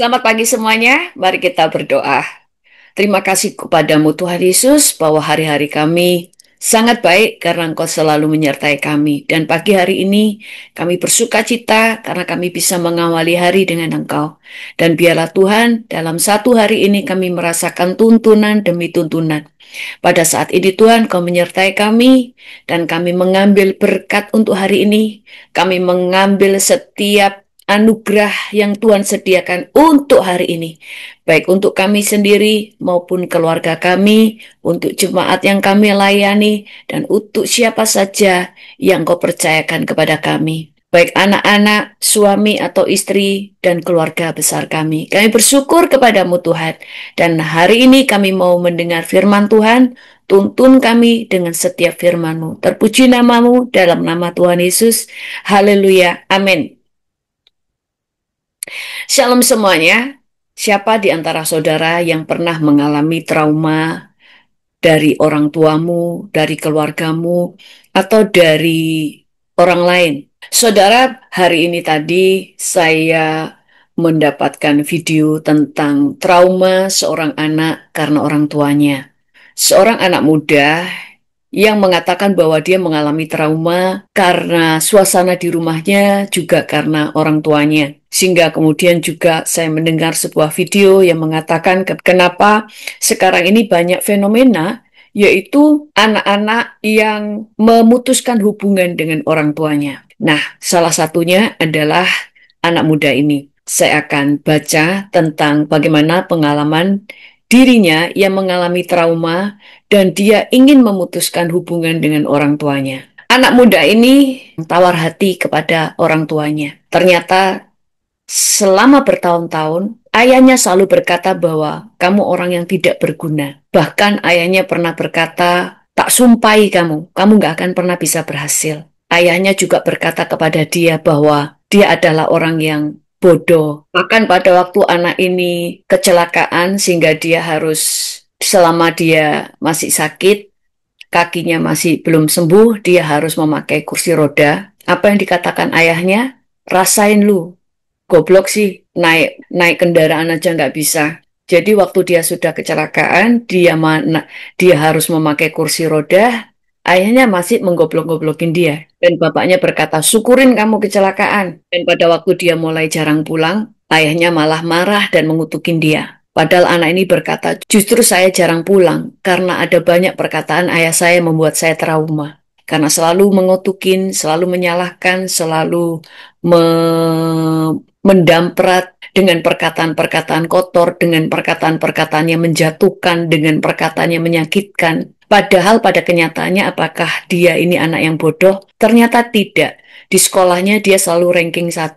Selamat pagi semuanya, mari kita berdoa. Terima kasih kepadamu Tuhan Yesus bahwa hari-hari kami sangat baik karena Engkau selalu menyertai kami. Dan pagi hari ini kami bersuka cita karena kami bisa mengawali hari dengan Engkau. Dan biarlah Tuhan dalam satu hari ini kami merasakan tuntunan demi tuntunan. Pada saat ini Tuhan Kau menyertai kami dan kami mengambil berkat untuk hari ini. Kami mengambil setiap anugerah yang Tuhan sediakan untuk hari ini. Baik untuk kami sendiri maupun keluarga kami, untuk jemaat yang kami layani, dan untuk siapa saja yang Kau percayakan kepada kami. Baik anak-anak, suami atau istri, dan keluarga besar kami. Kami bersyukur kepadamu Tuhan. Dan hari ini kami mau mendengar firman Tuhan, tuntun kami dengan setiap firman-Mu. Terpuji namamu dalam nama Tuhan Yesus. Haleluya. Amin. Shalom semuanya. Siapa di antara saudara yang pernah mengalami trauma dari orang tuamu, dari keluargamu, atau dari orang lain? Saudara, hari ini tadi saya mendapatkan video tentang trauma seorang anak karena orang tuanya. Seorang anak muda yang mengatakan bahwa dia mengalami trauma karena suasana di rumahnya, juga karena orang tuanya. Sehingga kemudian juga saya mendengar sebuah video yang mengatakan kenapa sekarang ini banyak fenomena, yaitu anak-anak yang memutuskan hubungan dengan orang tuanya. Nah, salah satunya adalah anak muda ini. Saya akan baca tentang bagaimana pengalaman dirinya yang mengalami trauma dan dia ingin memutuskan hubungan dengan orang tuanya. Anak muda ini tawar hati kepada orang tuanya. Ternyata selama bertahun-tahun, ayahnya selalu berkata bahwa kamu orang yang tidak berguna. Bahkan ayahnya pernah berkata, tak sumpahi kamu gak akan pernah bisa berhasil. Ayahnya juga berkata kepada dia bahwa dia adalah orang yang bodoh. Bahkan pada waktu anak ini kecelakaan sehingga dia harus, selama dia masih sakit, kakinya masih belum sembuh, dia harus memakai kursi roda. Apa yang dikatakan ayahnya? Rasain lu, goblok sih, naik naik kendaraan aja nggak bisa. Jadi waktu dia sudah kecelakaan, dia harus memakai kursi roda, ayahnya masih menggoblok-goblokin dia. Dan bapaknya berkata, syukurin kamu kecelakaan. Dan pada waktu dia mulai jarang pulang, ayahnya malah marah dan mengutukin dia. Padahal anak ini berkata, justru saya jarang pulang karena ada banyak perkataan ayah saya membuat saya trauma. Karena selalu mengutukin, selalu menyalahkan, selalu mendamprat dengan perkataan-perkataan kotor, dengan perkataan-perkataan yang menjatuhkan, dengan perkataan yang menyakitkan. Padahal pada kenyataannya apakah dia ini anak yang bodoh? Ternyata tidak. Di sekolahnya dia selalu ranking 1.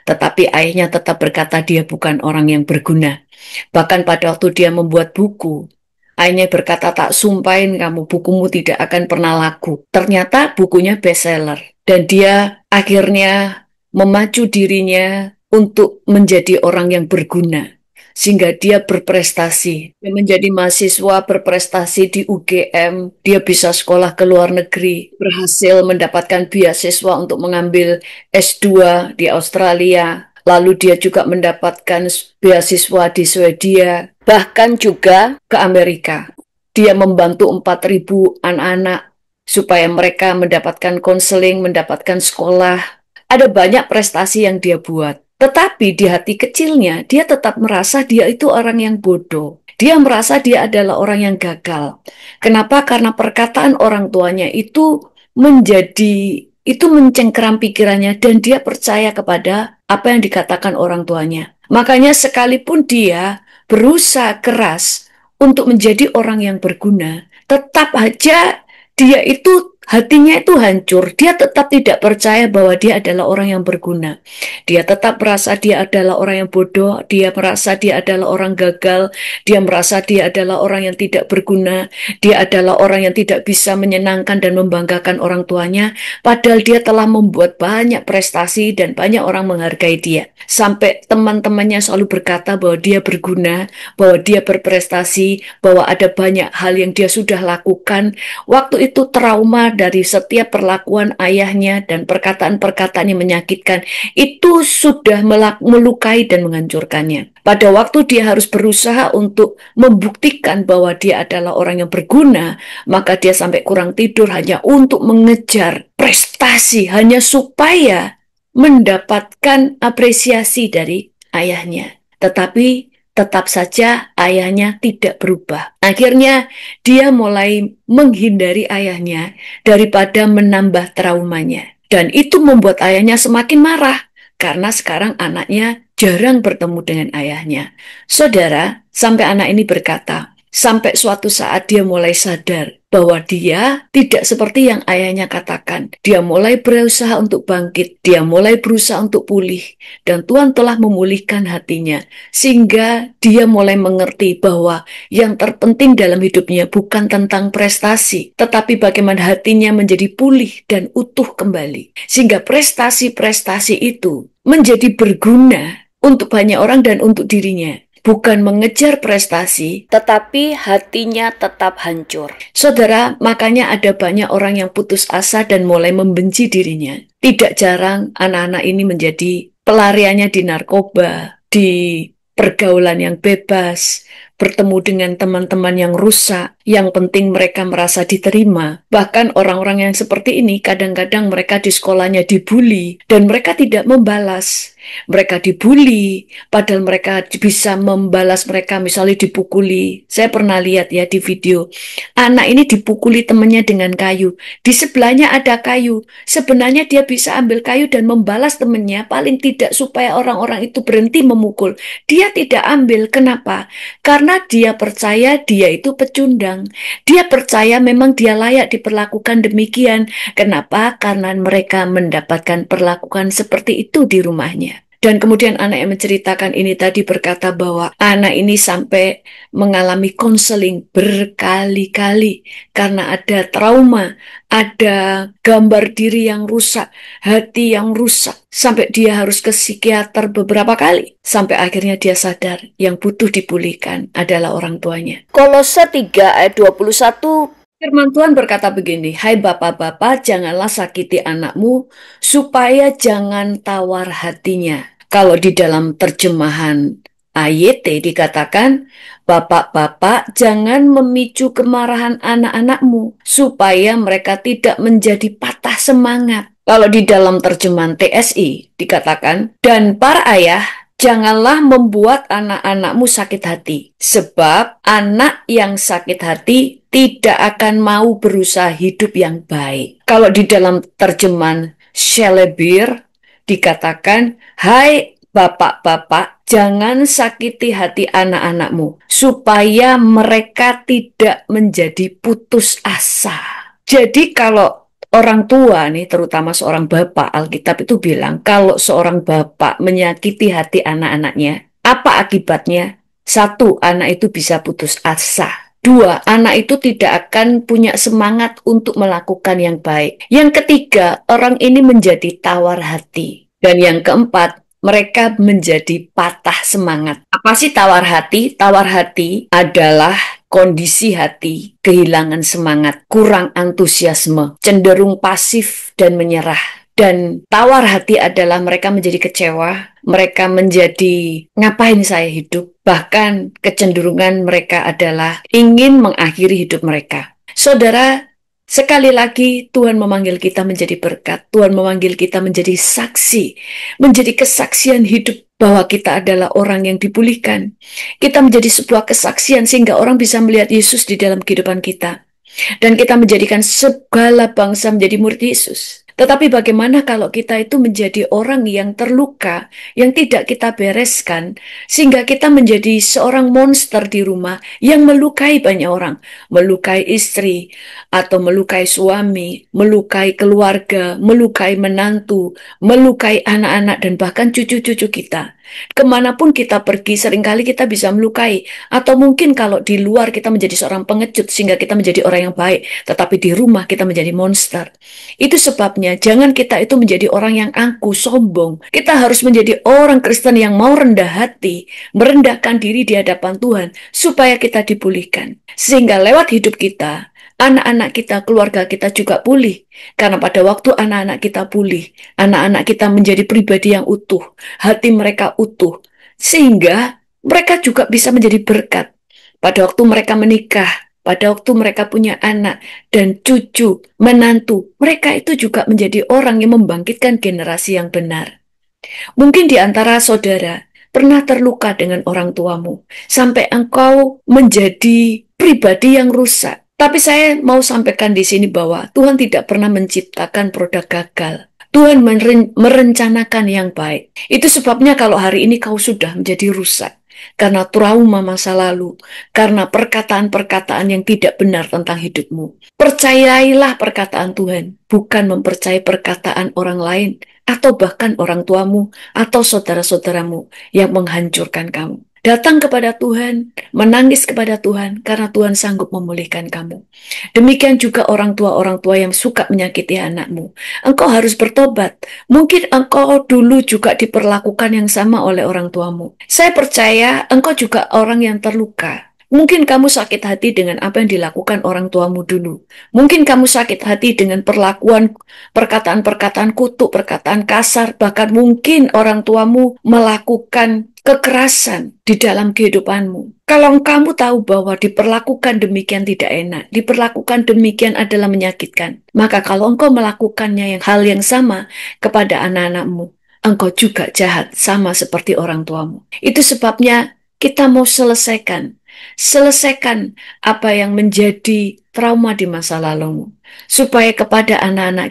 Tetapi ayahnya tetap berkata dia bukan orang yang berguna. Bahkan pada waktu dia membuat buku, ayahnya berkata, tak sumpahin kamu, bukumu tidak akan pernah laku. Ternyata bukunya bestseller. Dan dia akhirnya memacu dirinya untuk menjadi orang yang berguna. Sehingga dia berprestasi. Dia menjadi mahasiswa berprestasi di UGM. Dia bisa sekolah ke luar negeri. Berhasil mendapatkan beasiswa untuk mengambil S2 di Australia. Lalu dia juga mendapatkan beasiswa di Swedia. Bahkan juga ke Amerika. Dia membantu 4.000 anak-anak supaya mereka mendapatkan konseling, mendapatkan sekolah. Ada banyak prestasi yang dia buat. Tetapi di hati kecilnya, dia tetap merasa dia itu orang yang bodoh. Dia merasa dia adalah orang yang gagal. Kenapa? Karena perkataan orang tuanya itu mencengkeram pikirannya dan dia percaya kepada apa yang dikatakan orang tuanya. Makanya sekalipun dia berusaha keras untuk menjadi orang yang berguna, tetap aja dia itu hatinya itu hancur. Dia tetap tidak percaya bahwa dia adalah orang yang berguna. Dia tetap merasa dia adalah orang yang bodoh. Dia merasa dia adalah orang gagal. Dia merasa dia adalah orang yang tidak berguna. Dia adalah orang yang tidak bisa menyenangkan dan membanggakan orang tuanya. Padahal dia telah membuat banyak prestasi dan banyak orang menghargai dia. Sampai teman-temannya selalu berkata bahwa dia berguna, bahwa dia berprestasi, bahwa ada banyak hal yang dia sudah lakukan. Waktu itu trauma marah dari setiap perlakuan ayahnya dan perkataan-perkataan yang menyakitkan, itu sudah melukai dan menghancurkannya. Pada waktu dia harus berusaha untuk membuktikan bahwa dia adalah orang yang berguna, maka dia sampai kurang tidur hanya untuk mengejar prestasi, hanya supaya mendapatkan apresiasi dari ayahnya. Tetapi tetap saja ayahnya tidak berubah. Akhirnya dia mulai menghindari ayahnya daripada menambah traumanya. Dan itu membuat ayahnya semakin marah karena sekarang anaknya jarang bertemu dengan ayahnya. Saudara, sampai anak ini berkata, sampai suatu saat dia mulai sadar bahwa dia tidak seperti yang ayahnya katakan. Dia mulai berusaha untuk bangkit, dia mulai berusaha untuk pulih, dan Tuhan telah memulihkan hatinya, sehingga dia mulai mengerti bahwa yang terpenting dalam hidupnya bukan tentang prestasi, tetapi bagaimana hatinya menjadi pulih dan utuh kembali. Sehingga prestasi-prestasi itu menjadi berguna untuk banyak orang dan untuk dirinya. Bukan mengejar prestasi, tetapi hatinya tetap hancur. Saudara, makanya ada banyak orang yang putus asa dan mulai membenci dirinya. Tidak jarang anak-anak ini menjadi pelariannya di narkoba, di pergaulan yang bebas, bertemu dengan teman-teman yang rusak, yang penting mereka merasa diterima. Bahkan orang-orang yang seperti ini kadang-kadang mereka di sekolahnya dibully dan mereka tidak membalas. Mereka dibully, padahal mereka bisa membalas mereka, misalnya dipukuli. Saya pernah lihat ya di video, anak ini dipukuli temannya dengan kayu. Di sebelahnya ada kayu. Sebenarnya dia bisa ambil kayu dan membalas temannya, paling tidak supaya orang-orang itu berhenti memukul. Dia tidak ambil, kenapa? Karena dia percaya dia itu pecundang. Dia percaya memang dia layak diperlakukan demikian. Kenapa? Karena mereka mendapatkan perlakuan seperti itu di rumahnya. Dan kemudian anak yang menceritakan ini tadi berkata bahwa anak ini sampai mengalami konseling berkali-kali karena ada trauma, ada gambar diri yang rusak, hati yang rusak. Sampai dia harus ke psikiater beberapa kali. Sampai akhirnya dia sadar yang butuh dipulihkan adalah orang tuanya. Kolose 3 ayat 21. Firman Tuhan berkata begini, hai bapak-bapak, janganlah sakiti anakmu, supaya jangan tawar hatinya. Kalau di dalam terjemahan AYT dikatakan, bapak-bapak jangan memicu kemarahan anak-anakmu, supaya mereka tidak menjadi patah semangat. Kalau di dalam terjemahan TSI dikatakan, dan para ayah, janganlah membuat anak-anakmu sakit hati, sebab anak yang sakit hati tidak akan mau berusaha hidup yang baik. Kalau di dalam terjemahan Shelebir dikatakan, hai bapak-bapak, jangan sakiti hati anak-anakmu, supaya mereka tidak menjadi putus asa. Jadi kalau orang tua nih, terutama seorang bapak, Alkitab itu bilang, kalau seorang bapak menyakiti hati anak-anaknya, apa akibatnya? 1, anak itu bisa putus asa. 2, anak itu tidak akan punya semangat untuk melakukan yang baik. Yang ketiga, orang ini menjadi tawar hati. Dan yang keempat, mereka menjadi patah semangat. Apa sih tawar hati? Tawar hati adalah kondisi hati kehilangan semangat, kurang antusiasme, cenderung pasif dan menyerah. Dan tawar hati adalah mereka menjadi kecewa, mereka menjadi ngapain saya hidup, bahkan kecenderungan mereka adalah ingin mengakhiri hidup mereka. Saudara, sekali lagi Tuhan memanggil kita menjadi berkat, Tuhan memanggil kita menjadi saksi, menjadi kesaksian hidup bahwa kita adalah orang yang dipulihkan. Kita menjadi sebuah kesaksian sehingga orang bisa melihat Yesus di dalam kehidupan kita. Dan kita menjadikan segala bangsa menjadi murid Yesus. Tetapi bagaimana kalau kita itu menjadi orang yang terluka, yang tidak kita bereskan, sehingga kita menjadi seorang monster di rumah yang melukai banyak orang, melukai istri, atau melukai suami, melukai keluarga, melukai menantu, melukai anak-anak, dan bahkan cucu-cucu kita. Kemanapun kita pergi, seringkali kita bisa melukai. Atau mungkin kalau di luar kita menjadi seorang pengecut, sehingga kita menjadi orang yang baik, tetapi di rumah kita menjadi monster. Itu sebabnya jangan kita itu menjadi orang yang angkuh, sombong. Kita harus menjadi orang Kristen yang mau rendah hati, merendahkan diri di hadapan Tuhan, supaya kita dipulihkan. Sehingga lewat hidup kita, anak-anak kita, keluarga kita juga pulih. Karena pada waktu anak-anak kita pulih, anak-anak kita menjadi pribadi yang utuh, hati mereka utuh, sehingga mereka juga bisa menjadi berkat. Pada waktu mereka menikah, pada waktu mereka punya anak dan cucu, menantu, mereka itu juga menjadi orang yang membangkitkan generasi yang benar. Mungkin di antara saudara pernah terluka dengan orang tuamu, sampai engkau menjadi pribadi yang rusak. Tapi saya mau sampaikan di sini bahwa Tuhan tidak pernah menciptakan produk gagal. Tuhan merencanakan yang baik. Itu sebabnya kalau hari ini kau sudah menjadi rusak, karena trauma masa lalu, karena perkataan-perkataan yang tidak benar tentang hidupmu. Percayailah perkataan Tuhan, bukan mempercayai perkataan orang lain, atau bahkan orang tuamu, atau saudara-saudaramu yang menghancurkan kamu. Datang kepada Tuhan, menangis kepada Tuhan, karena Tuhan sanggup memulihkan kamu. Demikian juga orang tua yang suka menyakiti anakmu. Engkau harus bertobat. Mungkin engkau dulu juga diperlakukan yang sama oleh orang tuamu. Saya percaya engkau juga orang yang terluka. Mungkin kamu sakit hati dengan apa yang dilakukan orang tuamu dulu. Mungkin kamu sakit hati dengan perlakuan, perkataan-perkataan kutuk, perkataan kasar, bahkan mungkin orang tuamu melakukan kekerasan di dalam kehidupanmu. Kalau kamu tahu bahwa diperlakukan demikian tidak enak, diperlakukan demikian adalah menyakitkan, maka kalau engkau melakukannya hal yang sama kepada anak-anakmu, engkau juga jahat sama seperti orang tuamu. Itu sebabnya kita mau selesaikan apa yang menjadi trauma di masa lalumu, supaya kepada anak-anak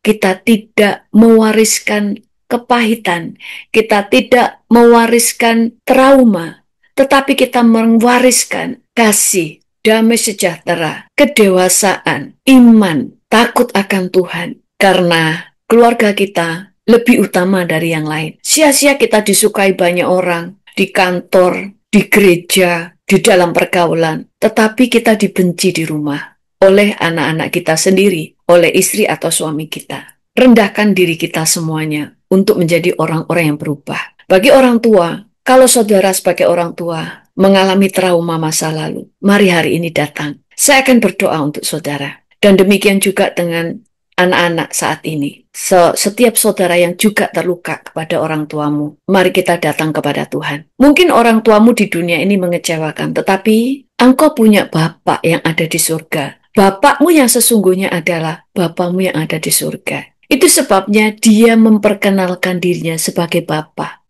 kita tidak mewariskan kepahitan, kita tidak mewariskan trauma, tetapi kita mewariskan kasih, damai sejahtera, kedewasaan, iman, takut akan Tuhan. Karena keluarga kita lebih utama dari yang lain. Sia-sia kita disukai banyak orang, di kantor, di gereja, di dalam pergaulan, tetapi kita dibenci di rumah oleh anak-anak kita sendiri, oleh istri atau suami kita. Rendahkan diri kita semuanya untuk menjadi orang-orang yang berubah. Bagi orang tua, kalau saudara sebagai orang tua mengalami trauma masa lalu, mari hari ini datang. Saya akan berdoa untuk saudara. Dan demikian juga dengan anak-anak saat ini. Setiap saudara yang juga terluka kepada orang tuamu, mari kita datang kepada Tuhan. Mungkin orang tuamu di dunia ini mengecewakan, tetapi engkau punya Bapa yang ada di surga. Bapakmu yang sesungguhnya adalah Bapamu yang ada di surga. Itu sebabnya dia memperkenalkan dirinya sebagai Bapa.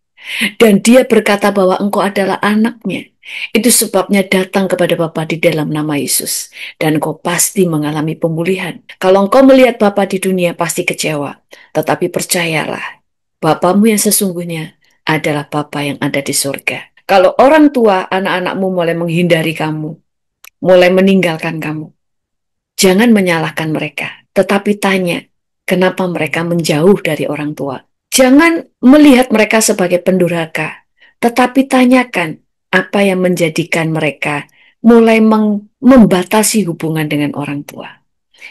Dan dia berkata bahwa engkau adalah anaknya. Itu sebabnya datang kepada Bapa di dalam nama Yesus. Dan engkau pasti mengalami pemulihan. Kalau engkau melihat Bapa di dunia pasti kecewa. Tetapi percayalah, Bapamu yang sesungguhnya adalah Bapa yang ada di surga. Kalau orang tua anak-anakmu mulai menghindari kamu, mulai meninggalkan kamu, jangan menyalahkan mereka. Tetapi tanya, kenapa mereka menjauh dari orang tua? Jangan melihat mereka sebagai pendurhaka, tetapi tanyakan apa yang menjadikan mereka mulai membatasi hubungan dengan orang tua.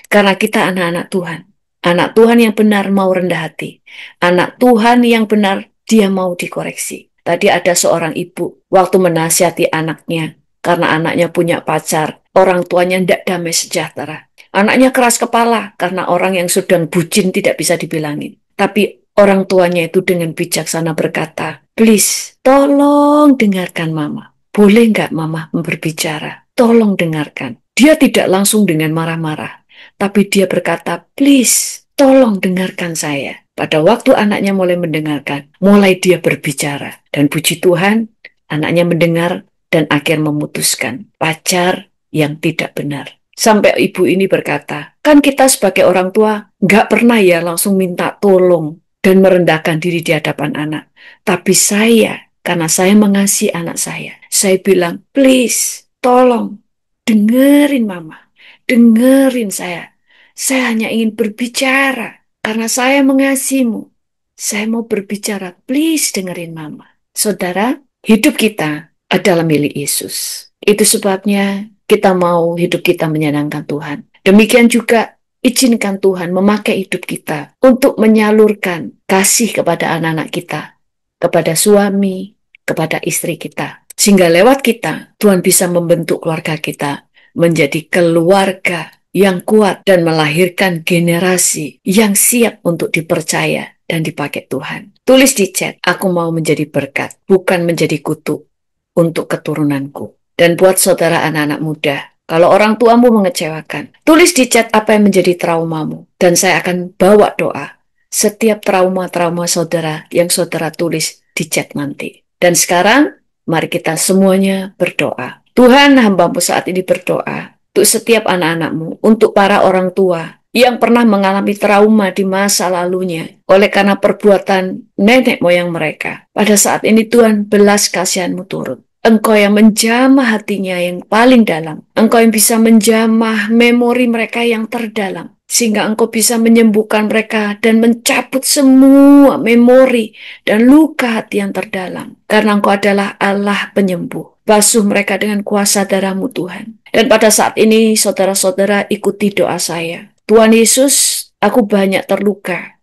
Karena kita anak Tuhan yang benar mau rendah hati, anak Tuhan yang benar dia mau dikoreksi. Tadi ada seorang ibu waktu menasihati anaknya, karena anaknya punya pacar, orang tuanya tidak damai sejahtera. Anaknya keras kepala karena orang yang sedang bucin tidak bisa dibilangin. Tapi orang tuanya itu dengan bijaksana berkata, please, tolong dengarkan mama. Boleh nggak mama berbicara? Tolong dengarkan. Dia tidak langsung dengan marah-marah. Tapi dia berkata, please, tolong dengarkan saya. Pada waktu anaknya mulai mendengarkan, mulai dia berbicara. Dan puji Tuhan, anaknya mendengar dan akhir memutuskan pacar yang tidak benar. Sampai ibu ini berkata, kan kita sebagai orang tua nggak pernah ya langsung minta tolong dan merendahkan diri di hadapan anak. Tapi saya, karena saya mengasihi anak saya bilang, please, tolong, dengerin mama, dengerin saya. Saya hanya ingin berbicara, karena saya mengasihimu. Saya mau berbicara, please dengerin mama. Saudara, hidup kita adalah milik Yesus. Itu sebabnya kita mau hidup kita menyenangkan Tuhan. Demikian juga izinkan Tuhan memakai hidup kita untuk menyalurkan kasih kepada anak-anak kita, kepada suami, kepada istri kita. Sehingga lewat kita, Tuhan bisa membentuk keluarga kita menjadi keluarga yang kuat dan melahirkan generasi yang siap untuk dipercaya dan dipakai Tuhan. Tulis di chat, aku mau menjadi berkat, bukan menjadi kutuk untuk keturunanku. Dan buat saudara anak-anak muda, kalau orang tuamu mengecewakan, tulis di chat apa yang menjadi traumamu. Dan saya akan bawa doa setiap trauma-trauma saudara yang saudara tulis di chat nanti. Dan sekarang, mari kita semuanya berdoa. Tuhan, hamba-Mu saat ini berdoa untuk setiap anak-anak-Mu, untuk para orang tua yang pernah mengalami trauma di masa lalunya oleh karena perbuatan nenek moyang mereka. Pada saat ini Tuhan, belas kasihan-Mu turun. Engkau yang menjamah hatinya yang paling dalam. Engkau yang bisa menjamah memori mereka yang terdalam. Sehingga Engkau bisa menyembuhkan mereka dan mencabut semua memori dan luka hati yang terdalam. Karena Engkau adalah Allah penyembuh. Basuh mereka dengan kuasa darah-Mu Tuhan. Dan pada saat ini saudara-saudara ikuti doa saya. Tuhan Yesus, aku banyak terluka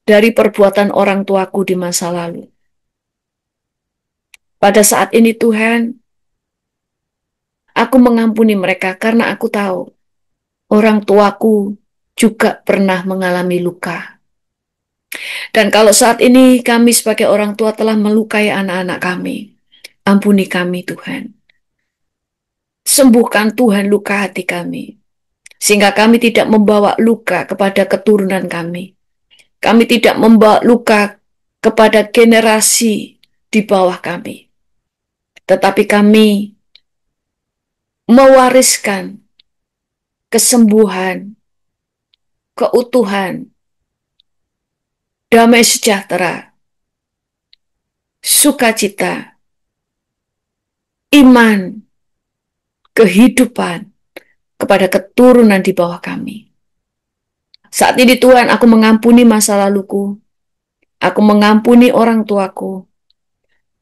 dari perbuatan orang tuaku di masa lalu. Pada saat ini Tuhan, aku mengampuni mereka karena aku tahu orang tuaku juga pernah mengalami luka. Dan kalau saat ini kami sebagai orang tua telah melukai anak-anak kami, ampuni kami Tuhan. Sembuhkan Tuhan luka hati kami, sehingga kami tidak membawa luka kepada keturunan kami. Kami tidak membawa luka kepada generasi di bawah kami. Tetapi kami mewariskan kesembuhan, keutuhan, damai sejahtera, sukacita, iman, kehidupan kepada keturunan di bawah kami. Saat ini Tuhan, aku mengampuni masa laluku. Aku mengampuni orang tuaku.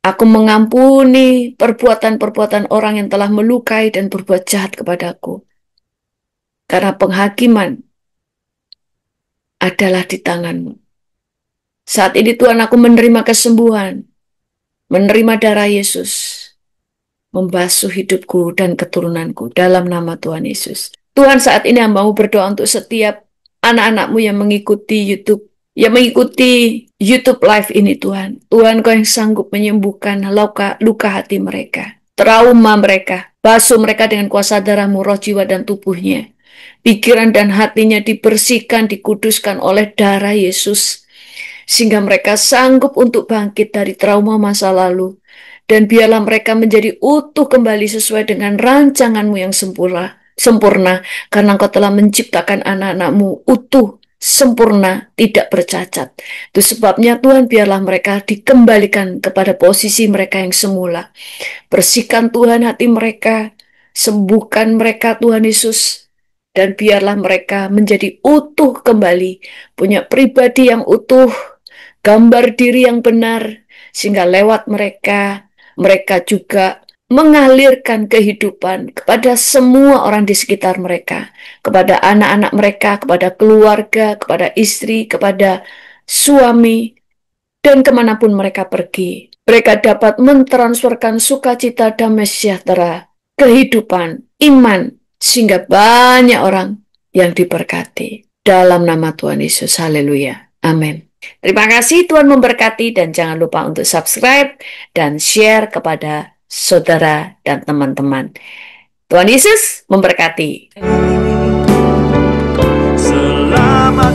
Aku mengampuni perbuatan-perbuatan orang yang telah melukai dan berbuat jahat kepadaku. Karena penghakiman adalah di tangan-Mu. Saat ini Tuhan, aku menerima kesembuhan, menerima darah Yesus, membasuh hidupku dan keturunanku dalam nama Tuhan Yesus. Tuhan, saat ini hamba-Mu berdoa untuk setiap anak-anak-Mu yang mengikuti YouTube live ini Tuhan. Tuhan, Kau yang sanggup menyembuhkan luka hati mereka, trauma mereka, basuh mereka dengan kuasa darah-Mu, roh, jiwa, dan tubuhnya. Pikiran dan hatinya dibersihkan, dikuduskan oleh darah Yesus, sehingga mereka sanggup untuk bangkit dari trauma masa lalu. Dan biarlah mereka menjadi utuh kembali sesuai dengan rancangan-Mu yang sempurna, karena Engkau telah menciptakan anak-anak-Mu utuh, sempurna, tidak bercacat. Itu sebabnya Tuhan, biarlah mereka dikembalikan kepada posisi mereka yang semula. Bersihkan Tuhan hati mereka, sembuhkan mereka Tuhan Yesus, dan biarlah mereka menjadi utuh kembali, punya pribadi yang utuh, gambar diri yang benar, sehingga lewat mereka juga mengalirkan kehidupan kepada semua orang di sekitar mereka, kepada anak-anak mereka, kepada keluarga, kepada istri, kepada suami, dan kemanapun mereka pergi. Mereka dapat mentransferkan sukacita, damai sejahtera, kehidupan, iman, sehingga banyak orang yang diberkati. Dalam nama Tuhan Yesus, haleluya, amin. Terima kasih, Tuhan memberkati, dan jangan lupa untuk subscribe dan share kepada saudara dan teman-teman. Tuhan Yesus memberkati. Selama